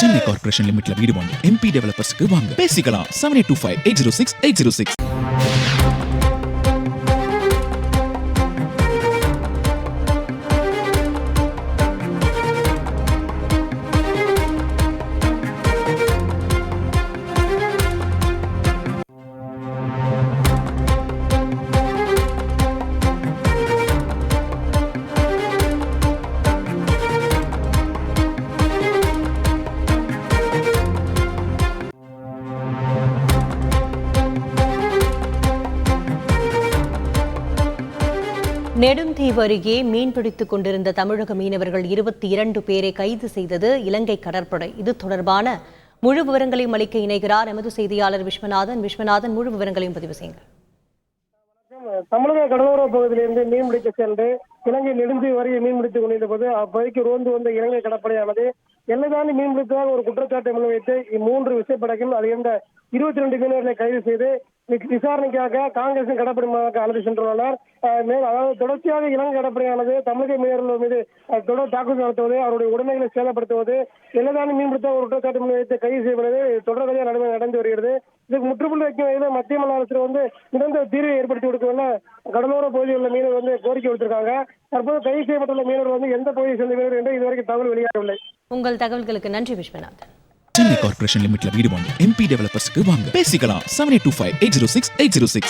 Chennai corporation லிமிட்ல வீடு வாங்க MP டெவலப்பர்ஸ்க்கு வாங்க பேசிக்கலாம் 7825806806. நெடுந்தீவு அருகே மீன்பிடித்துக் கொண்டிருந்த தமிழக மீனவர்கள் 22 பேரை கைது செய்தது இலங்கை கடற்படை. இது தொடர்பான முழு விவரங்களையும் அளிக்க இணைகிறார் எமது செய்தியாளர் விஸ்வநாதன். முழு விவரங்களையும் பதிவு செய்யுங்கள். தமிழக கடலோர பகுதியிலிருந்து மீன்பிடிக்க சென்று இலங்கை நெடுந்தீவு வரையை மீன்பிடித்துக் கொண்டிருந்த போது அப்பகுதிக்கு ரோந்து வந்த இலங்கை கடற்படையானது எல்லை தாண்டி மீன்பிடித்ததாக ஒரு குற்றச்சாட்டை முன்வைத்து 3 விசைப்படகில் அது இருந்த 22 மீனவர்களை கைது செய்து விசாரணைக்காக காங்கிரசின் கடற்படை அழைத்து சென்றுள்ளனர். அதாவது தொடர்ச்சியாக இலங்கை கடற்படையானது தமிழக மீனவர்கள் மீது தொடர் தாக்குதல் நடத்துவது, அவருடைய உடைமைகளை சேதப்படுத்துவது, எல்லைதாண்டி மீன்பிடித்த ஒரு குற்றச்சாட்டு முன்வைத்து கைது செய்வது தொடர்கதையாக நடந்து வருகிறது. இதுக்கு முற்றுப்புள்ளி வைக்கும் வகையில் மத்திய மாநில அரசு நிரந்தர தீர்வை ஏற்படுத்தி கொடுக்க கடலோர பகுதியில் உள்ள மீனவர் கோரிக்கை விடுத்திருக்காங்க. தற்போது கைது செய்யப்பட்டுள்ள மீனவர் எந்த பகுதியை சேர்ந்த மீனவர் என்று இதுவரைக்கும் தகவல் வெளியாகவில்லை. உங்கள் தகவல்களுக்கு நன்றி விஸ்வநாதன். சென்னை கார்ப்பரேஷன் லிமிட்ல வீடு வாங்க MP டெவலப்பர்ஸ்க்கு வாங்க பேசிக்கலாம் 7825806806.